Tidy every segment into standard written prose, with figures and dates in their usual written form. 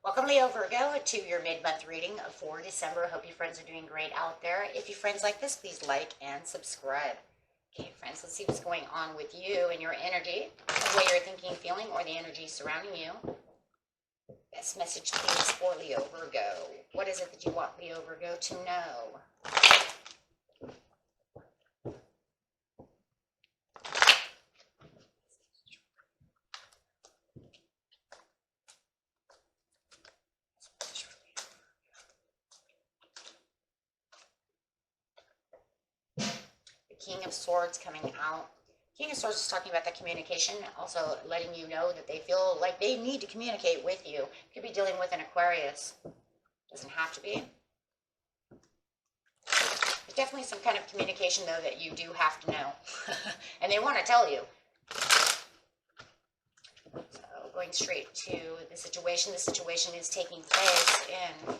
Welcome, Leo Virgo, to your mid-month reading for December. Hope you friends are doing great out there. If you friends like this, please like and subscribe. Okay, friends, let's see what's going on with you and your energy, the way you're thinking, feeling, or the energy surrounding you. Best message, please, for Leo Virgo. What is it that you want Leo Virgo to know? King of Swords coming out. King of Swords is talking about the communication, also letting you know that they feel like they need to communicate with you. You could be dealing with an Aquarius. Doesn't have to be. There's definitely some kind of communication, though, that you do have to know. And they want to tell you. So going straight to the situation is taking place in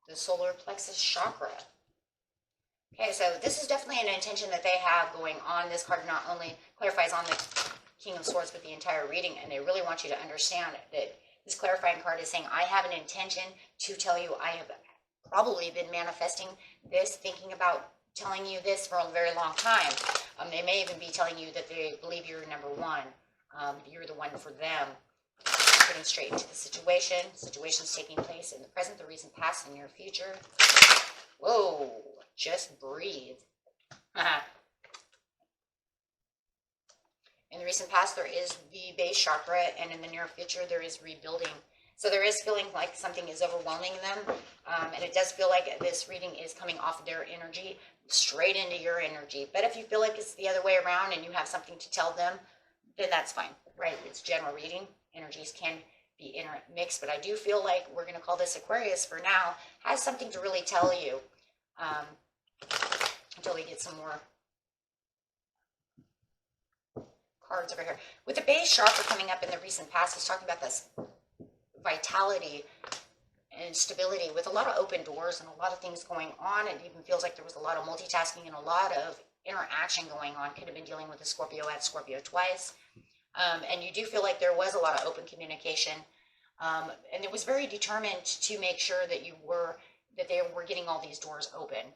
the solar plexus chakra. Okay, so this is definitely an intention that they have going on. This card not only clarifies on the King of Swords, but the entire reading, and they really want you to understand that this clarifying card is saying, I have an intention to tell you. I have probably been manifesting this, thinking about telling you this for a very long time. They may even be telling you that they believe you're number one. You're the one for them. Getting straight into the situation. Situations taking place in the present, the recent past, and your future. Whoa. Just breathe. In the recent past, there is the base chakra, and in the near future, there is rebuilding. So there is feeling like something is overwhelming them, and it does feel like this reading is coming off of their energy straight into your energy. But if you feel like it's the other way around and you have something to tell them, then that's fine, right? It's general reading. Energies can be intermixed, but I do feel like we're going to call this Aquarius for now, has something to really tell you. Until we get some more cards over here. With the base chakra coming up in the recent past, it's talking about this vitality and stability with a lot of open doors and a lot of things going on. It even feels like there was a lot of multitasking and a lot of interaction going on. Could have been dealing with a Scorpio at Scorpio twice. And you do feel like there was a lot of open communication. And it was very determined to make sure that they were getting all these doors open.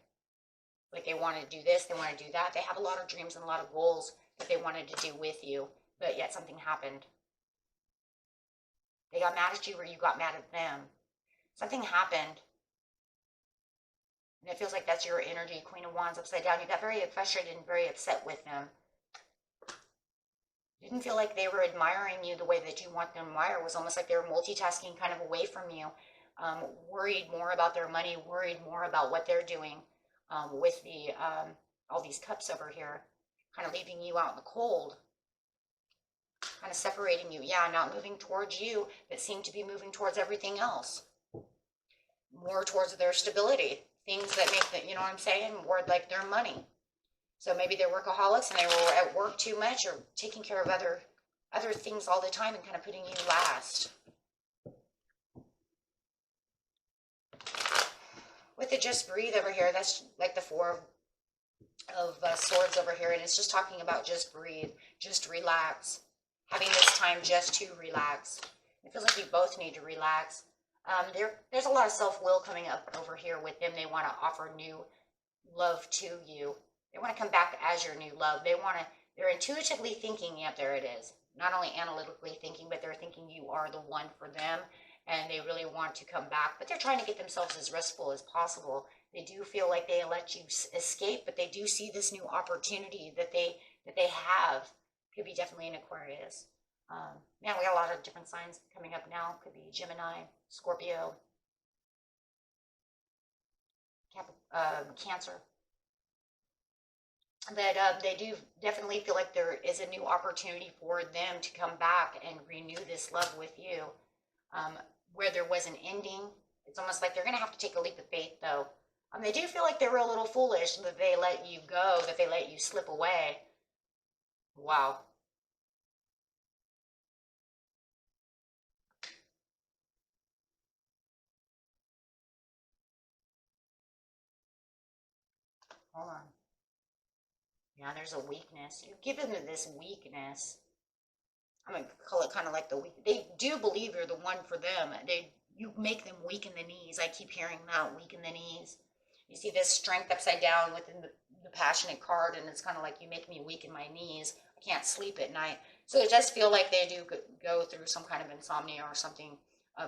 Like they want to do this, they want to do that. They have a lot of dreams and a lot of goals that they wanted to do with you, but yet something happened. They got mad at you or you got mad at them. Something happened. And it feels like that's your energy, Queen of Wands upside down. You got very frustrated and very upset with them. You didn't feel like they were admiring you the way that you want them to admire. It was almost like they were multitasking kind of away from you. Worried more about their money, worried more about what they're doing. With the all these cups over here, kind of leaving you out in the cold, kind of separating you. Yeah, not moving towards you, but seem to be moving towards everything else. More towards their stability, things that make them, you know what I'm saying, more like their money. So maybe they're workaholics and they were at work too much or taking care of other things all the time and kind of putting you last. With the just breathe over here, that's like the Four of Swords over here, and it's just talking about just breathe, just relax, having this time just to relax. It feels like you both need to relax. There's a lot of self-will coming up over here with them. They want to offer new love to you. They want to come back as your new love. They're intuitively thinking, yep, there it is. Not only analytically thinking, but they're thinking you are the one for them. And they really want to come back, but they're trying to get themselves as restful as possible. They do feel like they let you escape, but they do see this new opportunity that they have. Could be definitely an Aquarius. Man, we got a lot of different signs coming up now. Could be Gemini, Scorpio, Cancer. But they do definitely feel like there is a new opportunity for them to come back and renew this love with you. Where there was an ending, it's almost like they're going to have to take a leap of faith, though. They do feel like they were a little foolish that they let you go, that they let you slip away. Wow. Hold on. Yeah, there's a weakness. You've given them this weakness. I'm going to call it kind of like the weak. They do believe you're the one for them. You make them weak in the knees. I keep hearing that, weak in the knees. You see this strength upside down within the passionate card, and it's kind of like, you make me weak in my knees. I can't sleep at night. So it does feel like they do go through some kind of insomnia or something,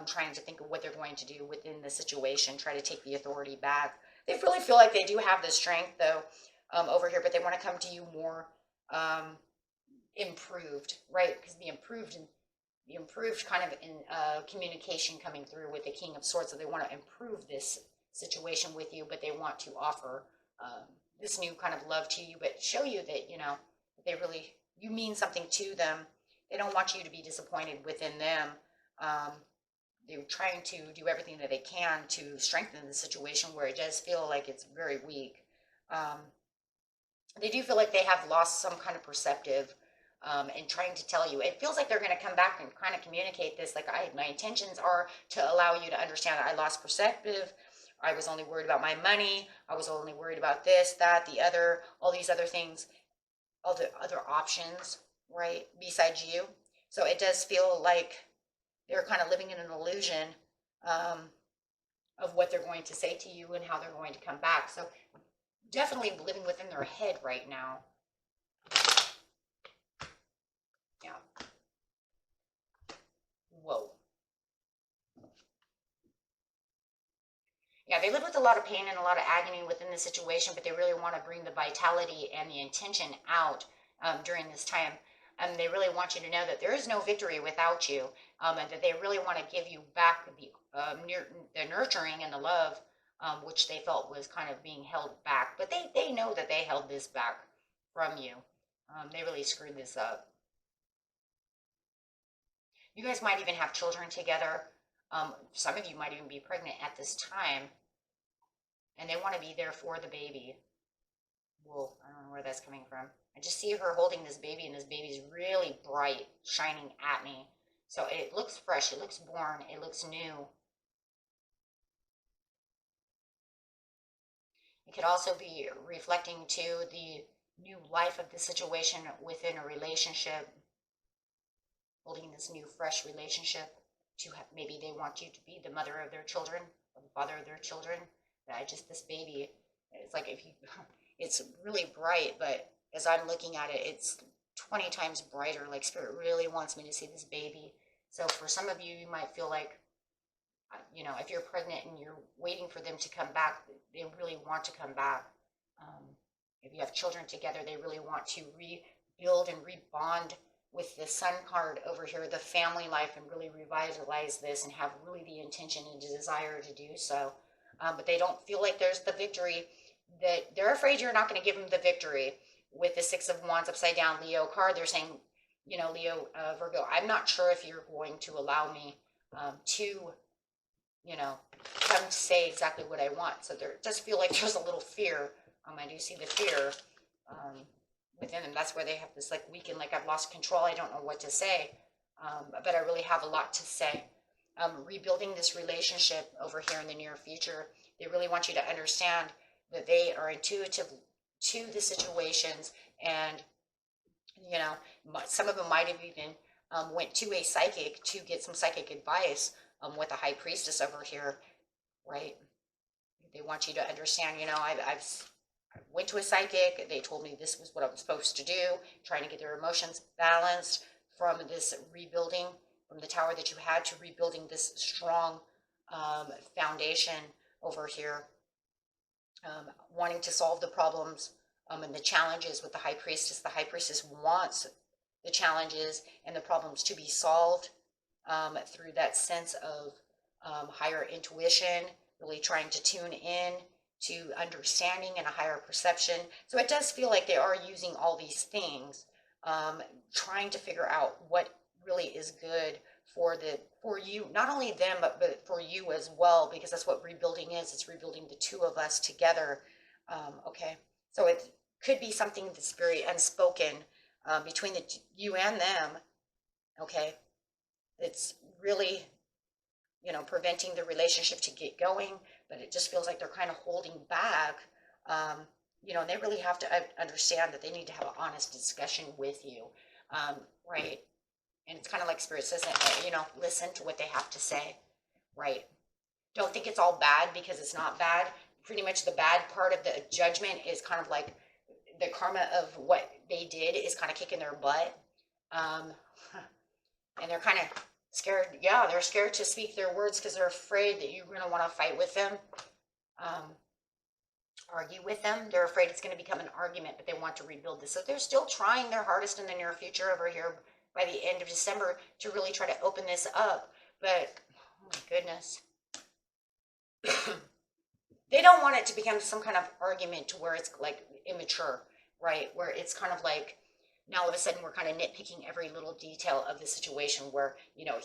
trying to think of what they're going to do within the situation, try to take the authority back. They really feel like they do have the strength, though, over here, but they want to come to you more improved, right? Because the improved kind of in communication coming through with the King of Swords. So they want to improve this situation with you, but they want to offer this new kind of love to you, but show you that, they really, you mean something to them. They don't want you to be disappointed within them. They're trying to do everything that they can to strengthen the situation where it does feel like it's very weak. They do feel like they have lost some kind of perceptive, and trying to tell you. It feels like they're going to come back and kind of communicate this, like, my intentions are to allow you to understand that I lost perspective. I was only worried about my money. I was only worried about this, that, the other, all these other things, all the other options, right, besides you. So it does feel like they're kind of living in an illusion of what they're going to say to you and how they're going to come back. So definitely living within their head right now. Yeah. Whoa. Yeah, they live with a lot of pain and a lot of agony within the situation, but they really want to bring the vitality and the intention out during this time. They really want you to know that there is no victory without you, and that they really want to give you back the nurturing and the love, which they felt was kind of being held back. But they know that they held this back from you. They really screwed this up. You guys might even have children together. Some of you might even be pregnant at this time, and they want to be there for the baby. Well, I don't know where that's coming from. I just see her holding this baby, and this baby's really bright, shining at me. So it looks fresh, it looks born, it looks new. It could also be reflecting to the new life of the situation within a relationship, holding this new, fresh relationship. Maybe they want you to be the mother of their children, or the father of their children. This baby, it's like, it's really bright, but as I'm looking at it, it's 20 times brighter. Like, Spirit really wants me to see this baby. So for some of you, you might feel like, if you're pregnant and you're waiting for them to come back, they really want to come back. If you have children together, they really want to rebuild and rebond with the Sun card over here, the family life, and really revitalize this and have really the intention and desire to do so. But they don't feel like there's the victory, that they're afraid you're not going to give them the victory. With the Six of Wands upside down Leo card, they're saying, Leo, Virgo, I'm not sure if you're going to allow me to, come say exactly what I want. So there does feel like there's a little fear. I do see the fear within them. That's where they have this, like, weekend, like, I've lost control. I don't know what to say, but I really have a lot to say. Rebuilding this relationship over here in the near future. They really want you to understand that they are intuitive to the situations, and some of them might have even went to a psychic to get some psychic advice with a High Priestess over here, right? They want you to understand, I went to a psychic. They told me this was what I was supposed to do, trying to get their emotions balanced from this rebuilding, from the tower that you had, to rebuilding this strong foundation over here. Wanting to solve the problems and the challenges with the High Priestess. The High Priestess wants the challenges and the problems to be solved through that sense of higher intuition, really trying to tune in to understanding and a higher perception. So it does feel like they are using all these things, trying to figure out what really is good for you, not only them, but for you as well, because that's what rebuilding is. It's rebuilding the two of us together. Okay, so it could be something that's very unspoken between you and them. Okay, it's really, preventing the relationship to get going, but it just feels like they're kind of holding back. They really have to understand that they need to have an honest discussion with you, right? And it's kind of like Spirit says, you know, listen to what they have to say, right? Don't think it's all bad, because it's not bad. Pretty much the bad part of the judgment is kind of like the karma of what they did is kind of kicking their butt. And they're kind of scared. Yeah, they're scared to speak their words because they're afraid that you're going to want to fight with them, argue with them. They're afraid it's going to become an argument, but they want to rebuild this. So they're still trying their hardest in the near future over here by the end of December to really try to open this up. But, oh my goodness. They don't want it to become some kind of argument to where it's like immature, right? Where it's kind of like, now all of a sudden we're kind of nitpicking every little detail of the situation where, you know,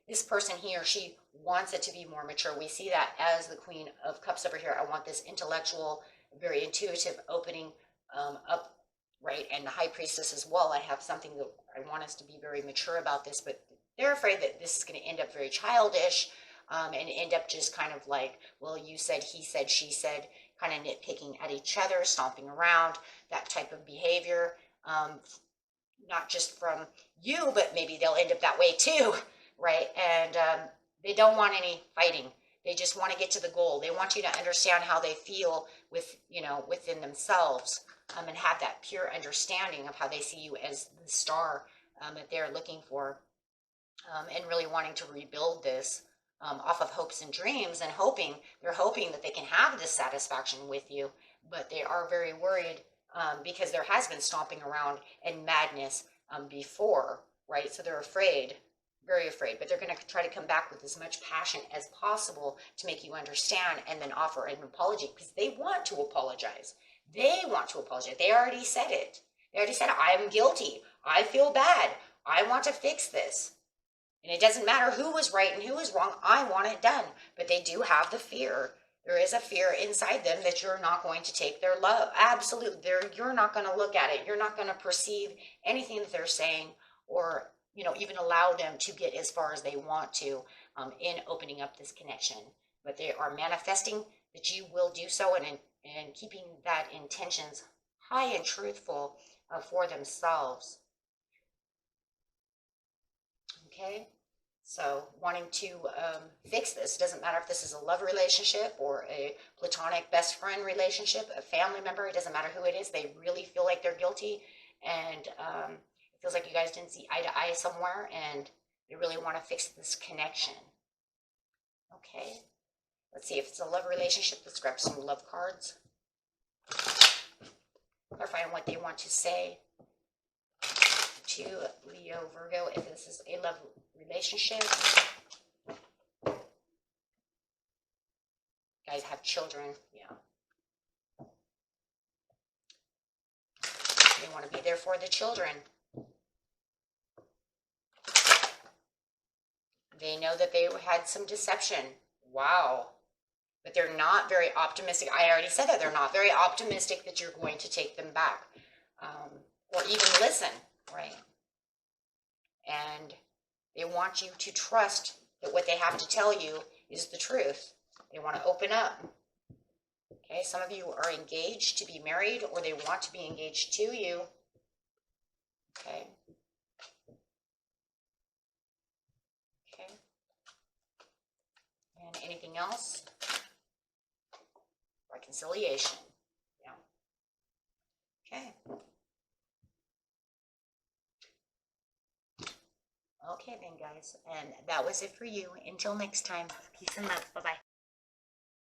this person, he or she wants it to be more mature. We see that as the Queen of Cups over here. I want this intellectual, very intuitive opening up, right? And the High Priestess as well. I have something that I want us to be very mature about this, but they're afraid that this is going to end up very childish, and end up just kind of like, well, you said, he said, she said, kind of nitpicking at each other, stomping around, that type of behavior. Not just from you, but maybe they'll end up that way too, right? And they don't want any fighting. They just want to get to the goal. They want you to understand how they feel with, you know, within themselves, and have that pure understanding of how they see you as the star that they're looking for, and really wanting to rebuild this off of hopes and dreams, and they're hoping that they can have this satisfaction with you, but they are very worried, because there has been stomping around and madness before, right? So they're afraid, very afraid, but they're going to try to come back with as much passion as possible to make you understand, and then offer an apology, because they want to apologize. They want to apologize. They already said it. They already said, I'm guilty. I feel bad. I want to fix this. And it doesn't matter who was right and who was wrong. I want it done. But they do have the fear. There is a fear inside them that you're not going to take their love. Absolutely. You're not going to look at it. You're not going to perceive anything that they're saying, or, you know, even allow them to get as far as they want to in opening up this connection. But they are manifesting that you will do so, and keeping that intentions high and truthful for themselves. Okay? So wanting to fix this, doesn't matter if this is a love relationship or a platonic best friend relationship, a family member, it doesn't matter who it is. They really feel like they're guilty, and it feels like you guys didn't see eye to eye somewhere, and they really want to fix this connection. Okay, let's see if it's a love relationship. Let's grab some love cards, clarifying what they want to say to Leo, Virgo, if this is a love relationship. Guys have children, yeah. They want to be there for the children. They know that they had some deception. Wow. But they're not very optimistic. I already said that. They're not very optimistic that you're going to take them back, or even listen, right? And they want you to trust that what they have to tell you is the truth. They want to open up. Okay, some of you are engaged to be married, or they want to be engaged to you. Okay. Okay. And anything else? Reconciliation. Yeah. Okay. Okay then, guys. And that was it for you. Until next time. Peace and love. Bye-bye.